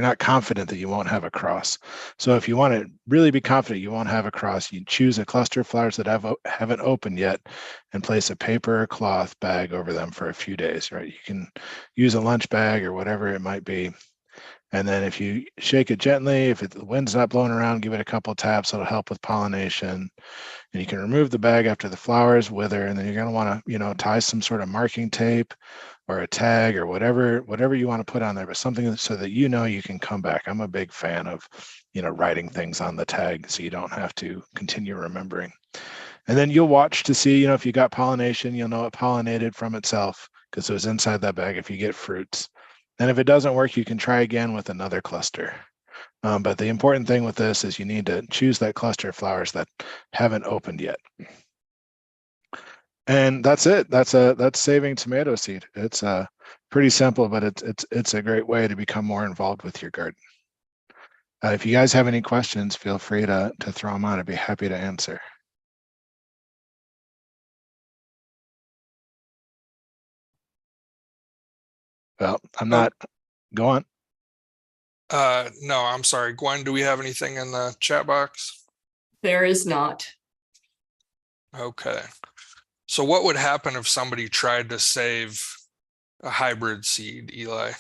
not confident that you won't have a cross. So if you want to really be confident you won't have a cross, you choose a cluster of flowers that haven't opened yet and place a paper or cloth bag over them for a few days, right? You can use a lunch bag or whatever it might be. And then if you shake it gently, if the wind's not blowing around, give it a couple taps, it'll help with pollination. And you can remove the bag after the flowers wither, and then you're going to want to, tie some sort of marking tape or a tag or whatever you want to put on there, but something so that you can come back. I'm a big fan of, writing things on the tag so you don't have to continue remembering. And then you'll watch to see, if you got pollination, you'll know it pollinated from itself because it was inside that bag if you get fruits. And if it doesn't work, you can try again with another cluster. But the important thing with this is you need to choose that cluster of flowers that haven't opened yet. And that's it. That's saving tomato seed. It's pretty simple, but it's a great way to become more involved with your garden. If you guys have any questions, feel free to throw them out. I'd be happy to answer. Well, I'm not. Go on. No, I'm sorry. Gwen, do we have anything in the chat box? There is not. Okay. So what would happen if somebody tried to save a hybrid seed, Eli?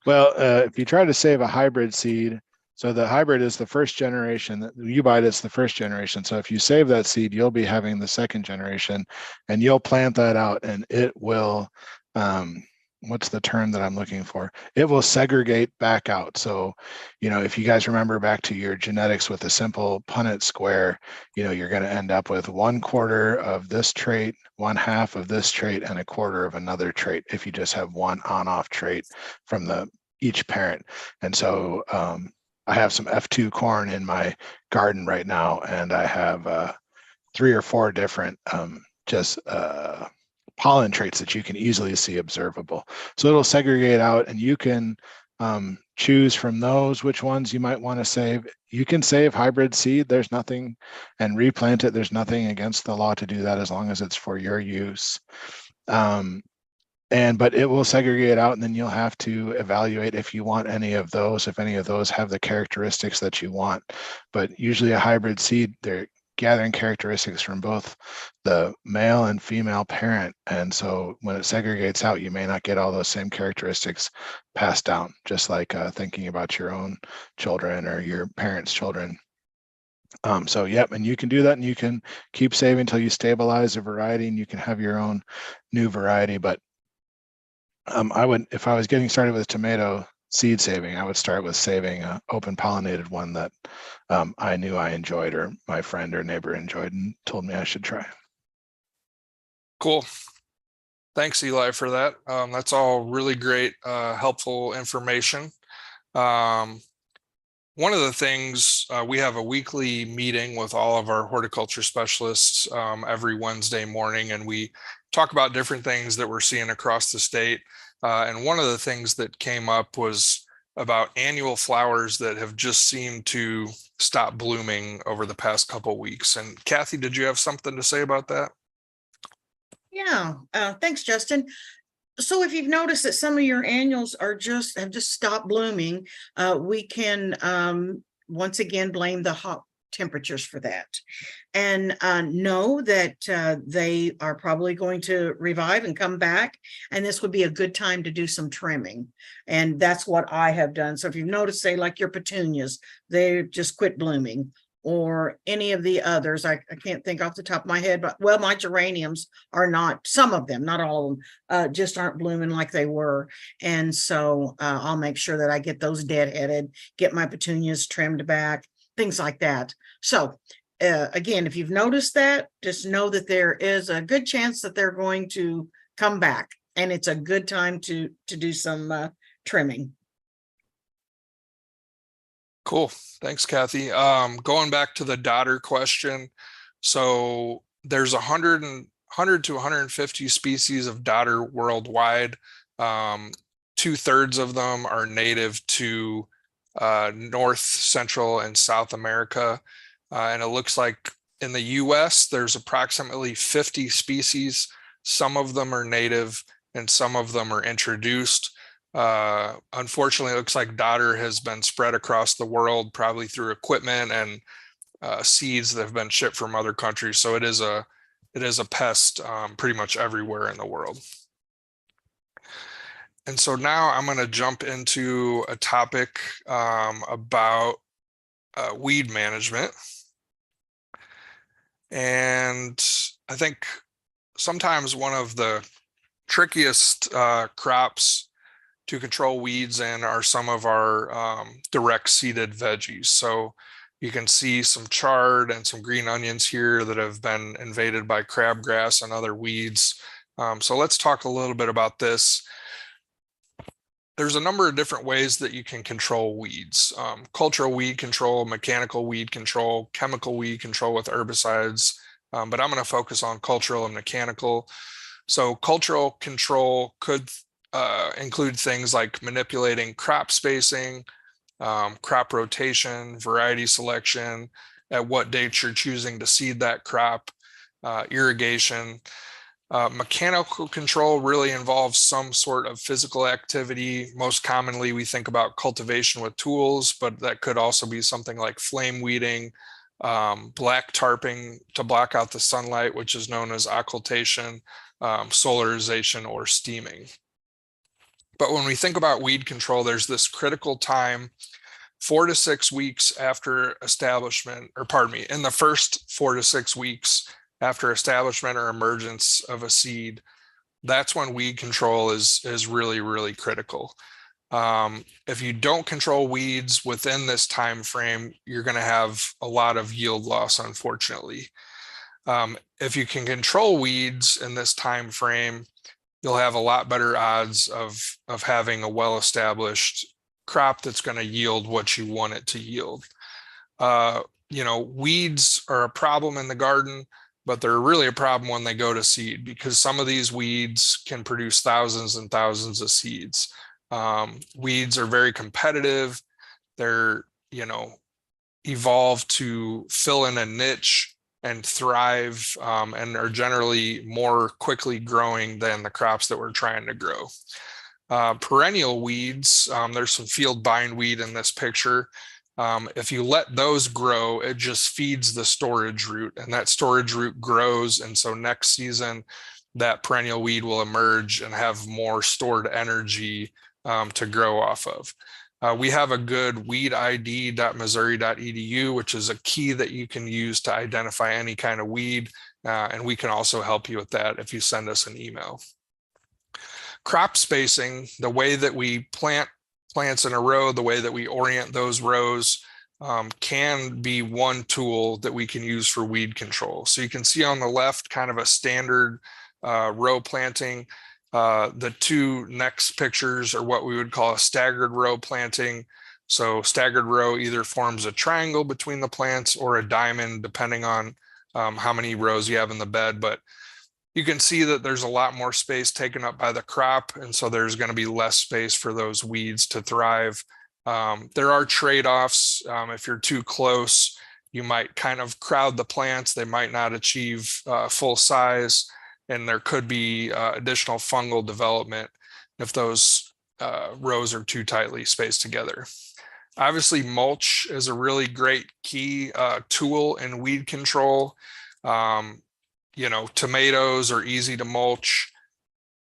Well, if you try to save a hybrid seed, so the hybrid is the first generation that you buy, it's the first generation. So if you save that seed, you'll be having the second generation, and you'll plant that out, and it will, what's the term that I'm looking for? It will segregate back out. So, if you guys remember back to your genetics with a simple Punnett square, you're going to end up with 1/4 of this trait, 1/2 of this trait, and 1/4 of another trait if you just have one on-off trait from each parent. And so I have some F2 corn in my garden right now, and I have 3 or 4 different just pollen traits that you can easily see observable. So it'll segregate out, and you can choose from those which ones you might want to save. You can save hybrid seed. There's nothing, and replant it. There's nothing against the law to do that as long as it's for your use. But it will segregate out, and then you'll have to evaluate if you want any of those, if any of those have the characteristics that you want. But usually a hybrid seed, they're gathering characteristics from both the male and female parent. And so when it segregates out, you may not get all those same characteristics passed down, just like thinking about your own children or your parents' children. So yep, and you can do that, and you can keep saving until you stabilize a variety, and you can have your own new variety. But I would, if I was getting started with tomato seed saving, I would start with saving an open pollinated one that I knew I enjoyed, or my friend or neighbor enjoyed and told me I should try. Cool. Thanks, Eli, for that. That's all really great, helpful information. One of the things, we have a weekly meeting with all of our horticulture specialists every Wednesday morning, and we talk about different things that we're seeing across the state. And one of the things that came up was about annual flowers that have just seemed to stop blooming over the past couple of weeks. And Kathi, did you have something to say about that? Yeah, thanks, Justin. So if you've noticed that some of your annuals have just stopped blooming, we can once again blame the hot temperatures for that, and know that they are probably going to revive and come back, and this would be a good time to do some trimming. And that's what I have done. So if you've noticed, say like your petunias, they just quit blooming, or any of the others, I can't think off the top of my head, but well, my geraniums are not, some of them, not all of them, just aren't blooming like they were. And so I'll make sure that I get those deadheaded, get my petunias trimmed back, things like that. So again, if you've noticed that, just know that there is a good chance that they're going to come back, and it's a good time to do some trimming. Cool. Thanks, Kathi. Going back to the dodder question. So there's 100 to 150 species of dodder worldwide. 2/3 of them are native to North, Central, and South America. And it looks like in the US, there's approximately 50 species. Some of them are native and some of them are introduced. Unfortunately, it looks like dodder has been spread across the world, probably through equipment and seeds that have been shipped from other countries. So it is a pest pretty much everywhere in the world. And so now I'm going to jump into a topic about weed management. And I think sometimes one of the trickiest crops to control weeds in are some of our direct seeded veggies. So you can see some chard and some green onions here that have been invaded by crabgrass and other weeds. So let's talk a little bit about this. There's a number of different ways that you can control weeds. Cultural weed control, mechanical weed control, chemical weed control with herbicides, but I'm going to focus on cultural and mechanical. So cultural control could include things like manipulating crop spacing, crop rotation, variety selection, at what dates you're choosing to seed that crop, irrigation. Mechanical control really involves some sort of physical activity. Most commonly, we think about cultivation with tools, but that could also be something like flame weeding, black tarping to block out the sunlight, which is known as occultation, solarization, or steaming. But when we think about weed control, there's this critical time, 4 to 6 weeks after establishment, or pardon me, in the first 4 to 6 weeks after establishment or emergence of a seed, that's when weed control is really, really critical. If you don't control weeds within this time frame, you're going to have a lot of yield loss, unfortunately. If you can control weeds in this time frame, you'll have a lot better odds of having a well-established crop that's going to yield what you want it to yield. Weeds are a problem in the garden, but they're really a problem when they go to seed, because some of these weeds can produce thousands and thousands of seeds. Weeds are very competitive. They're, evolved to fill in a niche and thrive, and are generally more quickly growing than the crops that we're trying to grow. Perennial weeds, there's some field bindweed in this picture. If you let those grow, it just feeds the storage root, and that storage root grows. And so next season, that perennial weed will emerge and have more stored energy to grow off of. We have a good weedid.missouri.edu, which is a key that you can use to identify any kind of weed. And we can also help you with that if you send us an email. Crop spacing, the way that we plant plants in a row, the way that we orient those rows, can be one tool that we can use for weed control. So you can see on the left kind of a standard row planting. The two next pictures are what we would call a staggered row planting. So staggered row either forms a triangle between the plants or a diamond, depending on how many rows you have in the bed. But you can see that there's a lot more space taken up by the crop, and so there's going to be less space for those weeds to thrive. There are trade-offs. If you're too close, you might kind of crowd the plants. They might not achieve full size, and there could be additional fungal development if those rows are too tightly spaced together. Obviously, mulch is a really great key tool in weed control. Tomatoes are easy to mulch.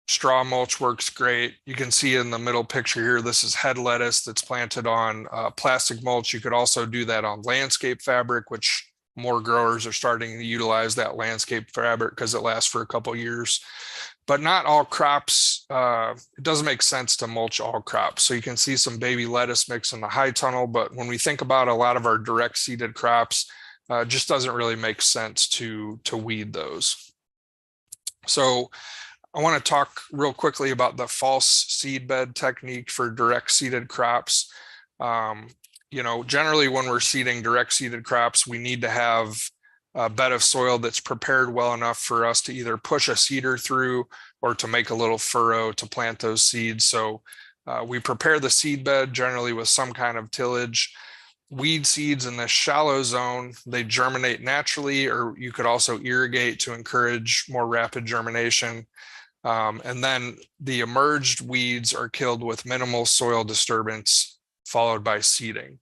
Straw mulch works great. You can see in the middle picture here, this is head lettuce that's planted on plastic mulch. You could also do that on landscape fabric, which more growers are starting to utilize that landscape fabric because it lasts for a couple of years. But not all crops, it doesn't make sense to mulch all crops. So you can see some baby lettuce mix in the high tunnel, but when we think about a lot of our direct seeded crops, it just doesn't really make sense to weed those. So I want to talk real quickly about the false seed bed technique for direct seeded crops. Generally when we're seeding direct seeded crops, we need to have a bed of soil that's prepared well enough for us to either push a seeder through or to make a little furrow to plant those seeds. So we prepare the seed bed generally with some kind of tillage. Weed seeds in the shallow zone, they germinate naturally, or you could also irrigate to encourage more rapid germination. And then the emerged weeds are killed with minimal soil disturbance, followed by seeding.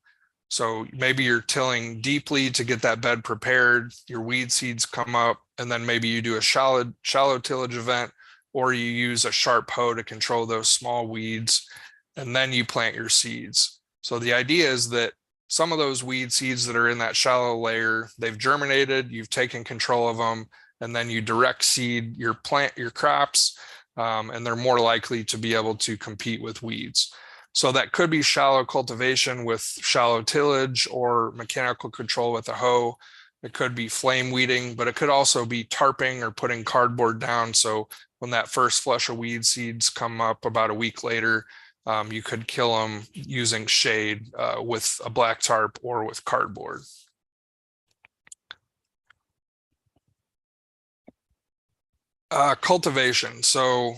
So maybe you're tilling deeply to get that bed prepared, your weed seeds come up, and then maybe you do a shallow tillage event, or you use a sharp hoe to control those small weeds, and then you plant your seeds. So the idea is that some of those weed seeds that are in that shallow layer, they've germinated, you've taken control of them, and then you direct seed your crops, and they're more likely to be able to compete with weeds. So that could be shallow cultivation with shallow tillage or mechanical control with a hoe. It could be flame weeding, but it could also be tarping or putting cardboard down. So when that first flush of weed seeds come up about a week later, you could kill them using shade with a black tarp or with cardboard. Cultivation. So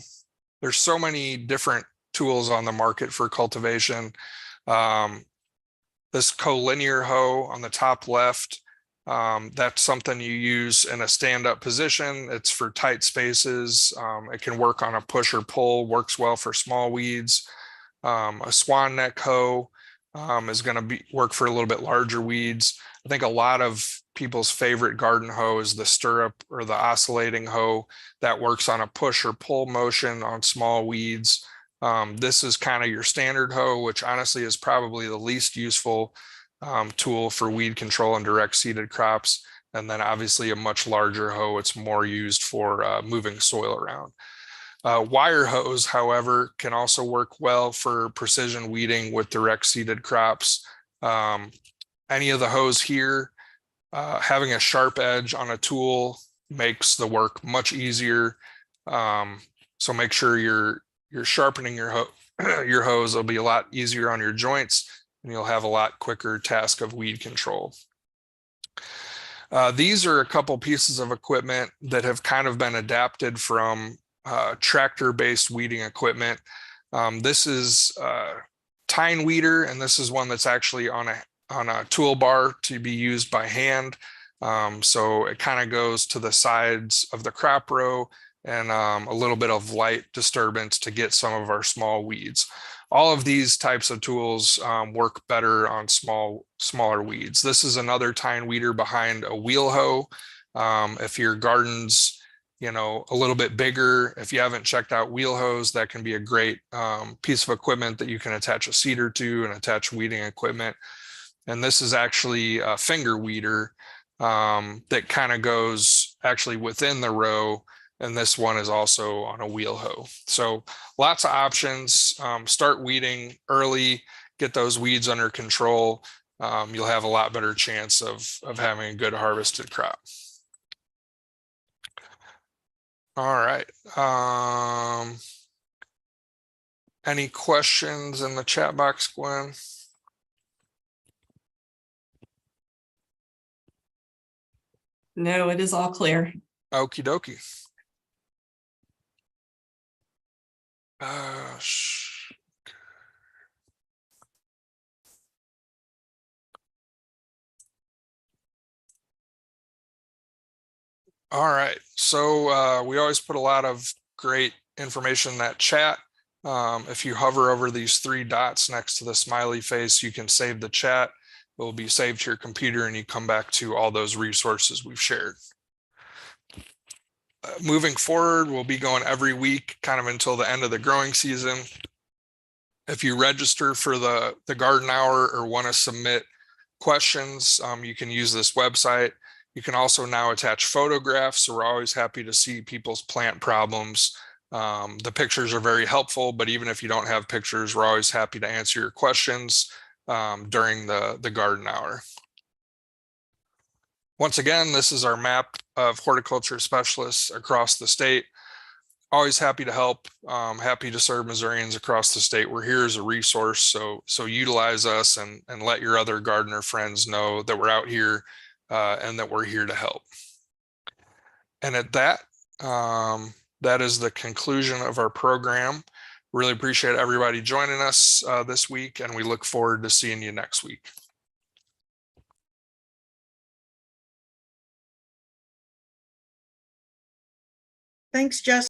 there's so many different tools on the market for cultivation. This collinear hoe on the top left, that's something you use in a stand-up position. It's for tight spaces. It can work on a push or pull, works well for small weeds. A swan neck hoe is going to work for a little bit larger weeds. I think a lot of people's favorite garden hoe is the stirrup or the oscillating hoe that works on a push or pull motion on small weeds. This is kind of your standard hoe, which honestly is probably the least useful tool for weed control and direct seeded crops. And then obviously a much larger hoe, it's more used for moving soil around. Wire hoes, however, can also work well for precision weeding with direct seeded crops. Any of the hoes here, having a sharp edge on a tool makes the work much easier. So make sure you're sharpening your hoe, your hose will be a lot easier on your joints, and you'll have a lot quicker task of weed control. These are a couple pieces of equipment that have kind of been adapted from tractor-based weeding equipment. This is tine weeder, and this is one that's actually on a toolbar to be used by hand. So it kind of goes to the sides of the crop row, and a little bit of light disturbance to get some of our small weeds. All of these types of tools work better on smaller weeds. This is another tine weeder behind a wheel hoe. If your garden's, a little bit bigger, if you haven't checked out wheel hoes, that can be a great piece of equipment that you can attach a seeder to and attach weeding equipment. And this is actually a finger weeder that kind of goes actually within the row. And this one is also on a wheel hoe. So lots of options. Start weeding early, get those weeds under control. You'll have a lot better chance of having a good harvested crop. All right. Any questions in the chat box, Gwen? No, it is all clear. Okie dokie. All right, so we always put a lot of great information in that chat. If you hover over these three dots next to the smiley face, you can save the chat. It will be saved to your computer, and you come back to all those resources we've shared. Moving forward, we'll be going every week kind of until the end of the growing season. If you register for the garden hour or want to submit questions, you can use this website. You can also now attach photographs, so we're always happy to see people's plant problems. The pictures are very helpful, but even if you don't have pictures, we're always happy to answer your questions during the garden hour. Once again, this is our map of horticulture specialists across the state. Always happy to help, happy to serve Missourians across the state. We're here as a resource, so utilize us and let your other gardener friends know that we're out here and that we're here to help. And at that, that is the conclusion of our program. Really appreciate everybody joining us this week, and we look forward to seeing you next week. Thanks, Justin.